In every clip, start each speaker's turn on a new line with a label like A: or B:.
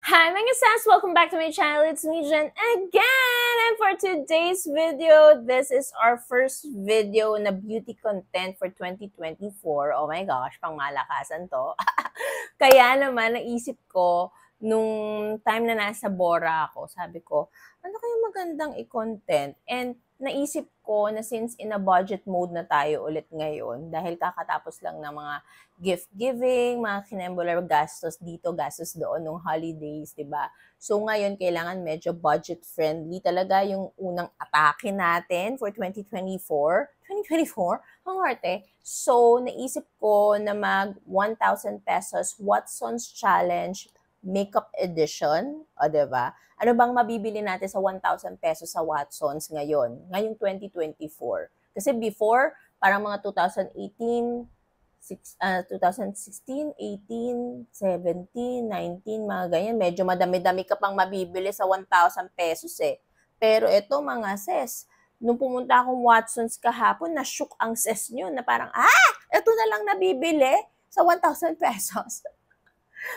A: Hi mga sis! Welcome back to my channel. It's me, Jen, again! And for today's video, this is our first video na beauty content for 2024. Oh my gosh, pang malakasan to. Kaya naman, naisip ko, nung time na nasa Bora ako, sabi ko, ano kaya magandang i-content? And naisip ko na since in a budget mode na tayo ulit ngayon, dahil kakatapos lang ng mga gift giving, mga kinembular gastos dito, gastos doon nung holidays, 'di ba? So ngayon kailangan medyo budget friendly talaga yung unang atake natin for 2024. 2024? Ang arte. So naisip ko na mag 1,000 pesos Watson's Challenge Makeup Edition, o 'di ba? Ano bang mabibili natin sa 1,000 pesos sa Watson's ngayong 2024? Kasi before, parang mga 2018, 2016, 18, 17, 19, mga ganyan. Medyo madami-dami ka pang mabibili sa 1,000 pesos eh. Pero ito mga sis, nung pumunta akong Watson's kahapon, na-shook ang sis nyo na parang, ito na lang nabibili sa 1,000 pesos.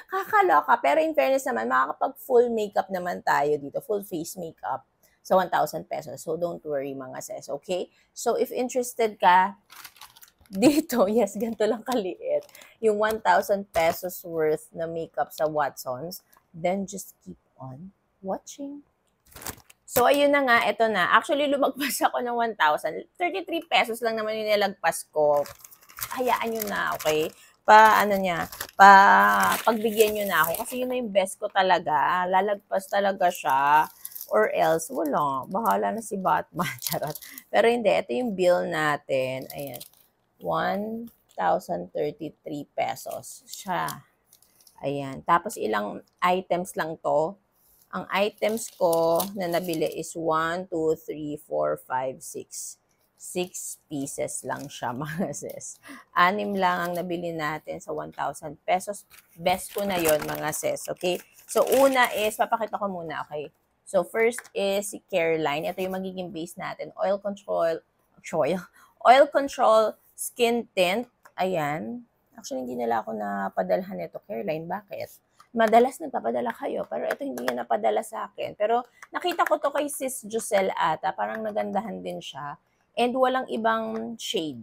A: Kakaloka. Pero in fairness naman, makakapag full makeup naman tayo dito, full face makeup sa 1,000 pesos. So don't worry mga sis, okay? So if interested ka, dito, yes, ganito lang kaliit. Yung 1,000 pesos worth na makeup sa Watson's, then just keep on watching. So, ayun na nga, ito na. Actually, lumagpas ako ng 1,000. 33 pesos lang naman yung nilagpas ko. Hayaan nyo na, okay? Pagbigyan nyo na ako. Kasi yun na yung best ko talaga. Lalagpas talaga siya. Or else, wala. Bahala na si Batman. Charot. Pero hindi, ito yung bill natin. Ayan. 1,033 pesos siya. Ayan. Tapos ilang items lang to. Ang items ko na nabili is 1, 2, 3, 4, 5, 6. 6 pieces lang siya mga sis. 6 lang ang nabili natin sa 1,000 pesos. Best ko na yon mga sis. Okay? So una is, papakita ko muna. Okay? So first is si Careline. Ito yung magiging base natin. Oil control skin tint. Ayan. Actually, hindi nila ako napadalhan nito, Careline. Bakit? Madalas nagpapadala kayo, pero ito hindi niya napadala sa akin. Pero nakita ko to kay Sis Giselle ata. Parang nagandahan din siya. And walang ibang shade.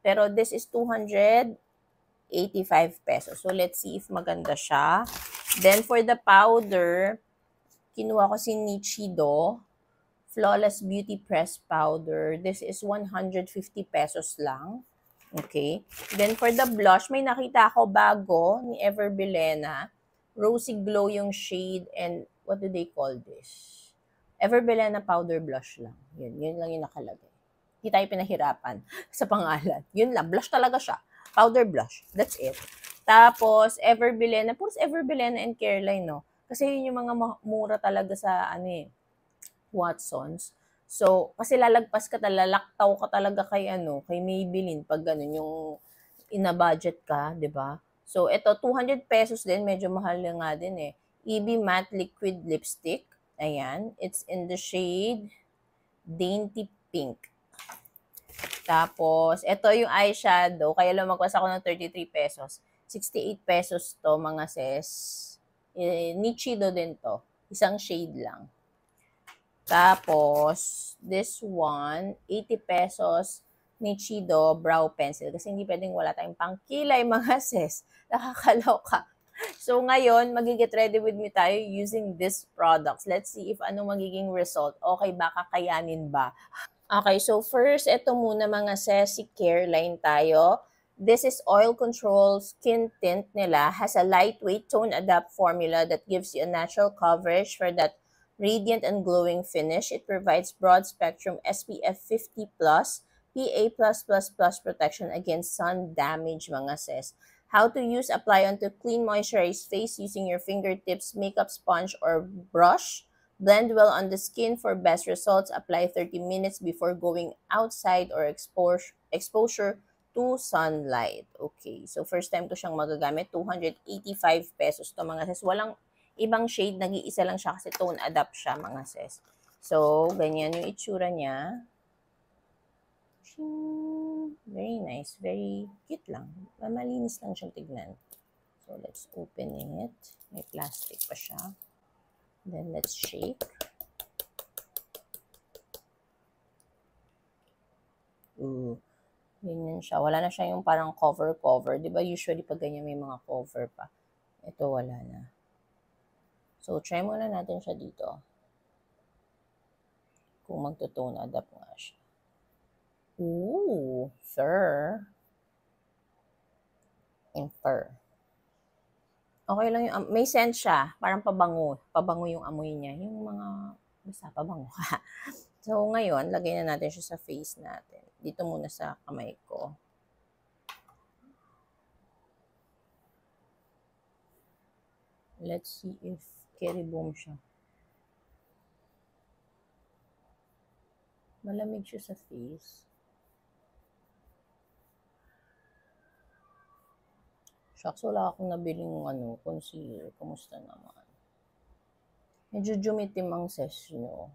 A: Pero this is 285 pesos. So, let's see if maganda siya. Then, for the powder, kinuha ko si Nichido Flawless Beauty Press Powder. This is 150 pesos lang. Okay. Then for the blush, may nakita ako bago ni Everbelena. Rosy Glow yung shade and what do they call this? Everbelena powder blush lang. Yun lang yung nakalagay. Hindi tayo pinahirapan sa pangalan. Yun lang, blush talaga siya. Powder blush. That's it. Tapos, Everbelena. Puros Everbelena and Careline, no? Kasi yun yung mga mura talaga sa, Watson's. So, kasi lalaktaw ka talaga kay Maybelline pag ganun yung ina-budget ka, 'di ba? So, ito 200 pesos din, medyo mahal na nga din eh. EB Matte Liquid Lipstick. Ayan, it's in the shade Dainty Pink. Tapos, ito yung eyeshadow, kaya lumagpas ako ng 33 pesos. 68 pesos to mga sis. Nichido din to. Isang shade lang. Tapos, this one, 80 pesos, Nichido Brow Pencil. Kasi hindi pwedeng wala tayong pangkilay, mga sis. Nakakaloka. So, ngayon, magigit ready with me tayo using this products. Let's see if ano magiging result. Okay ba? Kakayanin ba? Okay, so first, ito muna mga sis, si Careline tayo. This is oil control skin tint nila. Has a lightweight tone adapt formula that gives you a natural coverage for that radiant and glowing finish. It provides broad spectrum SPF 50+, PA+++ protection against sun damage mga sis. How to use: apply onto clean moisturized face using your fingertips, makeup sponge or brush. Blend well on the skin for best results. Apply 30 minutes before going outside or exposure to sunlight. Okay, so first time ko siyang magagamit. 285 pesos to mga sis. Walang ibang shade, nag-iisa lang siya kasi tone adapt siya mga sis. So, ganyan yung itsura niya. Very nice. Very cute lang. Malinis lang siyang tignan. So, let's open it. May plastic pa siya. Then, let's shake. Ooh, ganyan siya. Wala na siya yung parang cover-cover. Di ba usually pag ganyan may mga cover pa. Ito wala na. So, try muna natin siya dito. Kung magto-tone adapt nga siya. Ooh, fur. In fur. Okay lang yung, may scent siya. Parang pabango. Pabango yung amoy niya. Yung mga, basta pabango ka. So, ngayon, lagay na natin siya sa face natin. Dito muna sa kamay ko. Let's see if carry boom siya. Malamig siya sa face. Shucks, wala akong nabiling concealer. Kumusta naman? Medyo dumitim ang ses nyo.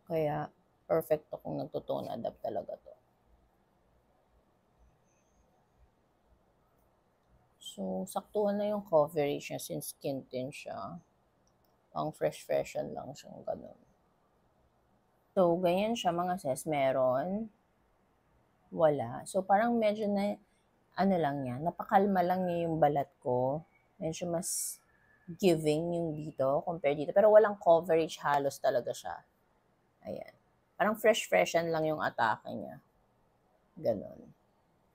A: Kaya, perfecto kung nagtotone adapt talaga to. So, saktuhan na yung coverage niya since skin tint siya. Pang fresh-freshen lang siyang ganun. So, ganyan siya mga sis. Meron. Wala. So, parang medyo na, lang yan, napakalma lang niya yung balat ko. Medyo mas giving yung dito compared dito. Pero walang coverage, halos talaga siya. Ayan. Parang fresh-freshen lang yung atake niya. Ganon.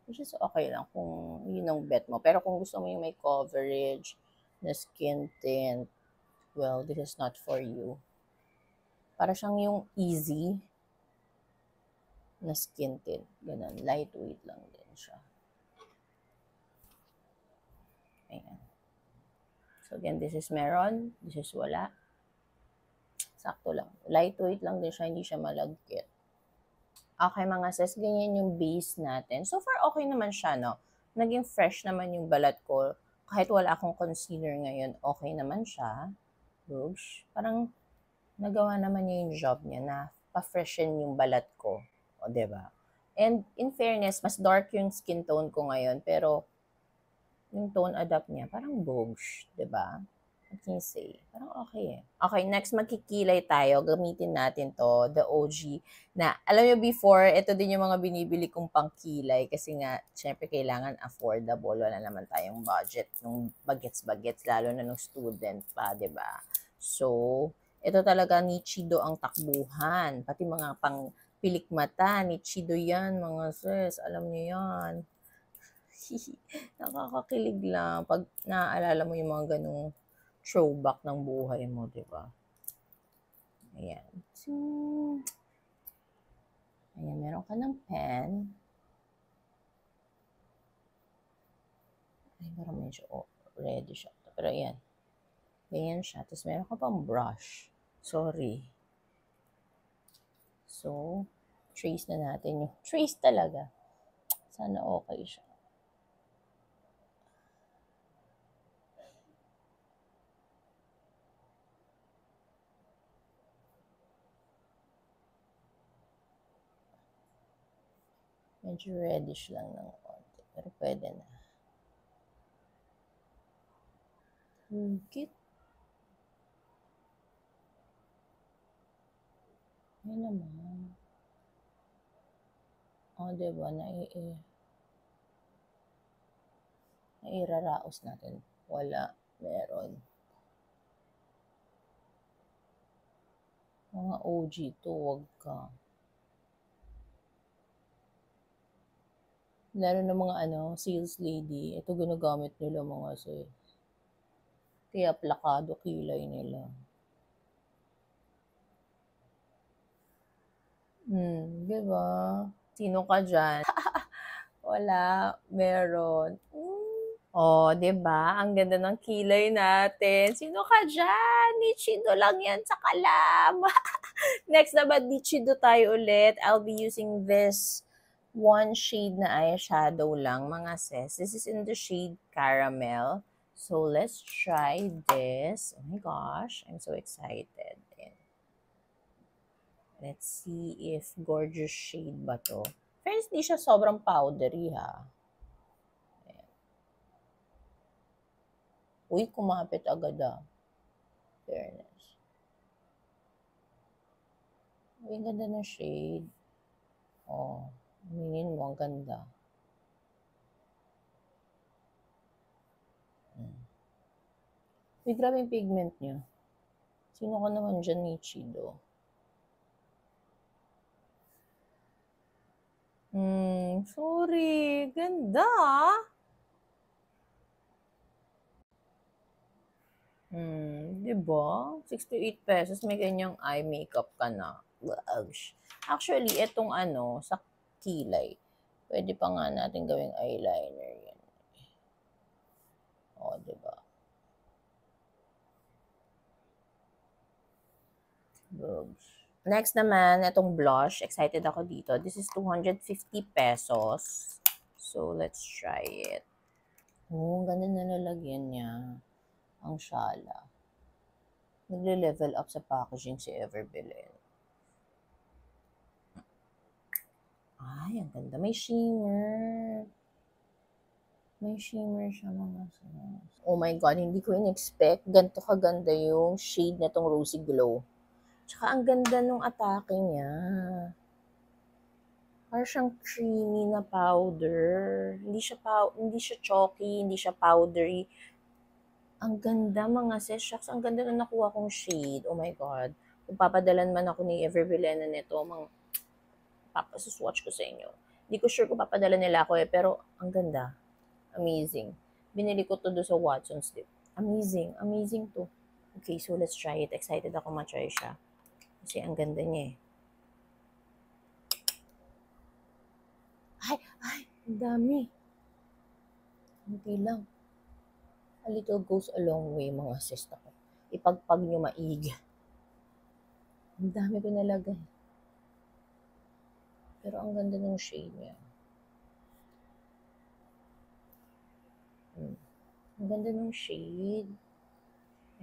A: Which is okay lang kung yun ang bet mo. Pero kung gusto mo yung may coverage, na skin tint, well, this is not for you. Para siyang yung easy na skin tint. Ganun. Lightweight lang din siya. Ayan. So, again, this is meron. This is wala. Sakto lang. Lightweight lang din siya. Hindi siya malagkit. Okay, mga sis. Ganyan yung base natin. So far, okay naman siya, no? Naging fresh naman yung balat ko. Kahit wala akong concealer ngayon, okay naman siya. Rouge. Parang nagawa naman niya yung job niya na pa-freshen yung balat ko. O, diba? And in fairness, mas dark yung skin tone ko ngayon, pero yung tone adapt niya, parang beige, diba? What can you say? Parang okay eh. Okay, next magkikilay tayo. Gamitin natin to, the OG. Na, alam nyo before, ito din yung mga binibili kong pangkilay kasi nga, syempre kailangan affordable. Wala naman tayong budget nung bagets-bagets, lalo na nung student pa, diba? So, ito talaga ni Chido ang takbuhan. Pati mga pang pilik mata, ni Chido yan, mga sis. Alam niyo yan. Nakakakilig lang. Pag naaalala mo yung mga ganung throwback ng buhay mo, di ba? Ayan. So, ayan, meron ka ng pen. Ay, parang medyo ready siya. Pero ayan. Ganyan siya. Tapos meron ka pang brush. Sorry. So, trace na natin yung trace talaga. Sana okay siya. Medyo reddish lang ng konti. Pero pwede na. Hugit. Yan naman. O, diba? Nairaraos natin. Wala. Meron. Mga OG to, wag ka. Lalo na mga sales lady. Ito ginagamit nila mga sis. Kaya plakado kilay nila. Diba? Sino ka dyan? Wala. Meron. Oh, 'di ba? Ang ganda ng kilay natin. Sino ka dyan? Nichido lang yan sa kalam. Next naman, Nichido tayo ulit. I'll be using this one shade na eyeshadow lang, mga sis. This is in the shade Caramel. So, let's try this. Oh my gosh, I'm so excited. Let's see if gorgeous shade ba to. Friends, di siya sobrang powdery ha. Uy, kumapit agad ah. Fairness. Ay, ang ganda ng shade. Oh, aminin mo, ang ganda. Uy, grabe yung pigment niya. Sino ka naman dyan, Nichido? Sorry. Ganda, ah. Diba? 68 pesos, may ganyang eye makeup ka na. Wouch. Actually, etong ano, sa kilay, pwede pa nga natin gawing eyeliner yan. O, diba? Boobs. Next naman, itong blush. Excited ako dito. This is 250 pesos. So, let's try it. Oh, ang ganda na lalagyan niya. Ang shala. Nagle-level up sa packaging si Everbelen. Ay, ang ganda. May shimmer. May shimmer siya mga sis. Oh my God, hindi ko in-expect. Ganito kaganda yung shade na tong Rosy Glow. Tsaka ang ganda nung atake niya. Parang siyang creamy na powder. Hindi siya chalky, hindi siya powdery. Ang ganda mga sis. Shucks, ang ganda na nakuha kong shade. Oh my God. Kung papadalan man ako ni Everbelena nito, papasuswatch ko sa inyo. Hindi ko sure kung papadala nila ako pero ang ganda. Amazing. Binili ko to do sa Watson's Dip. Amazing. Amazing to. Okay, so let's try it. Excited ako ma-try siya. Kasi ang ganda niya eh. Ay, ang dami. Hindi lang. A little goes a long way, mga sis ko. Ipagpag nyo maigi. Ang dami ko nalagay. Pero ang ganda ng shade niya. Ang ganda ng shade.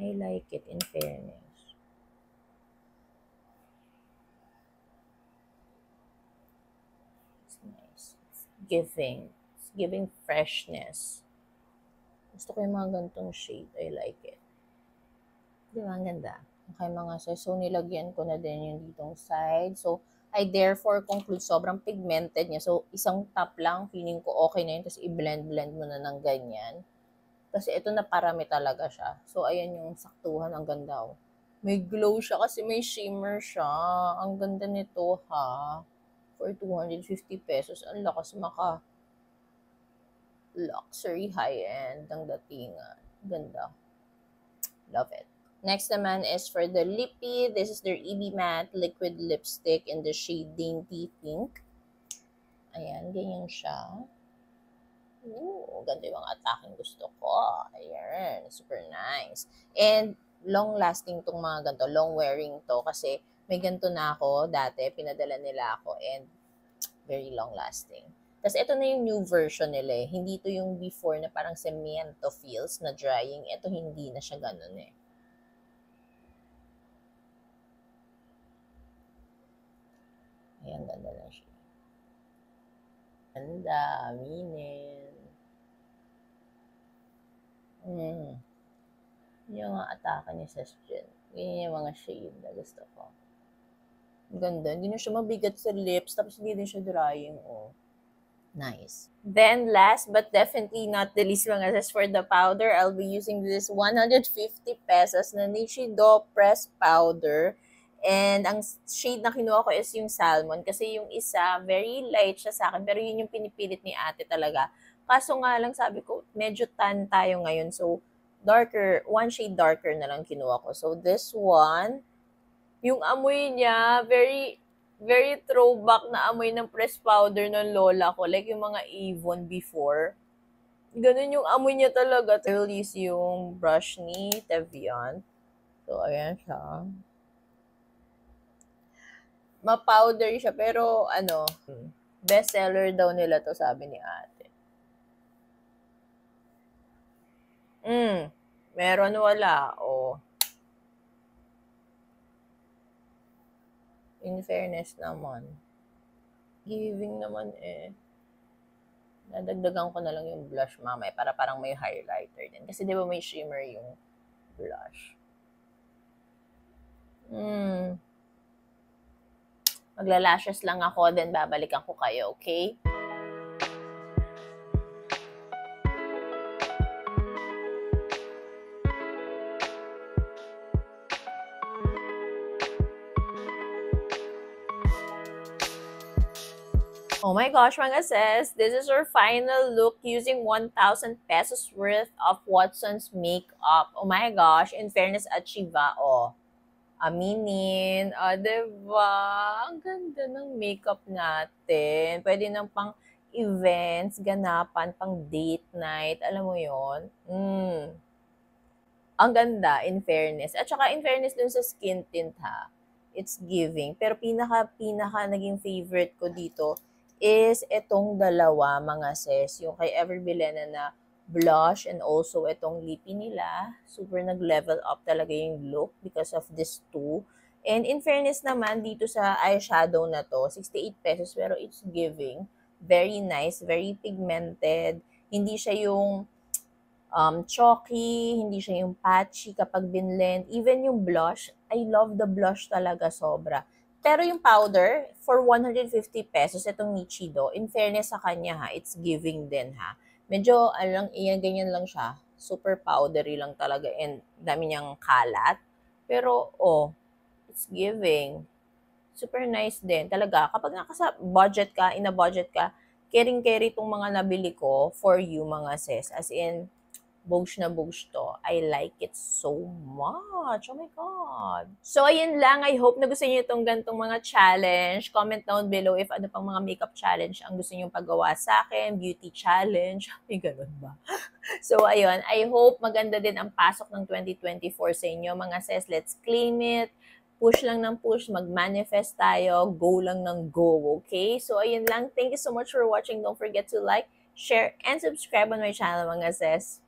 A: I like it, in fairness. It's nice. It's giving freshness. Gusto ko yung mga gantong shade. I like it. Di ba? Ang ganda. Okay mga sis. So, nilagyan ko na din yung ditong side. So, I therefore conclude sobrang pigmented niya. So, isang top lang. Feeling ko okay na yun. Tapos, i-blend-blend mo na ng ganyan. Kasi ito na parami talaga siya. So, ayan yung saktuhan. Ang ganda. Oh. May glow siya kasi may shimmer siya. Ang ganda nito ha. For 250 pesos. Ang lakas maka luxury high-end ang datingan. Ganda. Love it. Next naman is for the lippy. This is their EB Matte Liquid Lipstick in the shade Dainty Pink. Ayan, ganyan siya. Ooh, ganda yung mga ataking gusto ko. Ayan, super nice. And long-lasting tong mga ganito. Long-wearing to kasi may ganito na ako dati. Pinadala nila ako and very long-lasting. Tapos ito na yung new version nila eh. Hindi to yung before na parang cemento feels na drying. Ito hindi na siya ganun eh. Ayan, ganda na siya. Ganda, aminin. Yung mga atake ni Sesjen. Ganyan yung mga shade na gusto ko. Ganda. Hindi na siya mabigat sa lips. Tapos hindi din siya drying. Oh. Nice. Then last but definitely not the least mga sis, for the powder, I'll be using this 150 pesos na Nichido pressed powder. And ang shade na kinuha ko is yung salmon kasi yung isa, very light siya sa akin pero yun yung pinipilit ni ate talaga. Kaso nga lang sabi ko, medyo tan tayo ngayon. So, darker, one shade darker na lang kinuha ko. So, this one, yung amoy niya, very very throwback na amoy ng pressed powder ng lola ko. Like yung mga Avon before. Ganun yung amoy niya talaga. I will use yung brush ni Tevian. So, ayan siya. Ma-powder siya, pero best seller daw nila to, sabi ni ate. Meron wala. Oh. In fairness naman. Giving naman eh. Nadagdagan ko na lang yung blush mamaya para parang may highlighter din. Kasi di ba may shimmer yung blush. Magla-lashes lang ako, then babalikan ko kayo, okay? Oh my gosh, mga sis, this is our final look using 1,000 pesos worth of Watson's makeup. Oh my gosh, in fairness, Achieva, oh. Aminin, diba? Ang ganda ng makeup natin. Pwede nang pang events, ganapan, pang date night, alam mo yon. Ang ganda, in fairness. At saka, in fairness dun sa skin tint, ha, it's giving. Pero pinaka naging favorite ko dito is itong dalawa, mga sis. Yung kay Ever Bilena na blush and also itong lippy nila. Super nag-level up talaga yung look because of this two. And in fairness naman, dito sa eyeshadow na to, 68 pesos, pero it's giving. Very nice, very pigmented. Hindi siya yung chalky, hindi siya yung patchy kapag binlend. Even yung blush, I love the blush talaga sobra. Pero yung powder, for 150 pesos, itong Nichido, in fairness sa kanya ha, it's giving din ha. Medyo, alang, iyan, ganyan lang siya. Super powdery lang talaga and dami niyang kalat. Pero, oh, it's giving. Super nice din. Talaga, kapag nakasa budget ka, in a budget ka, caring-carry itong mga nabili ko for you, mga sis. As in, bogus na bogus to. I like it so much. Oh my God. So, ayun lang. I hope na gusto niyo itong gantong mga challenge. Comment down below if ano pang mga makeup challenge ang gusto niyo paggawa sa akin. Beauty challenge. May ganun ba? So, ayun. I hope maganda din ang pasok ng 2024 sa inyo. Mga sis, let's claim it. Push lang ng push. Mag-manifest tayo. Go lang ng go. Okay? So, ayun lang. Thank you so much for watching. Don't forget to like, share, and subscribe on my channel, mga sis.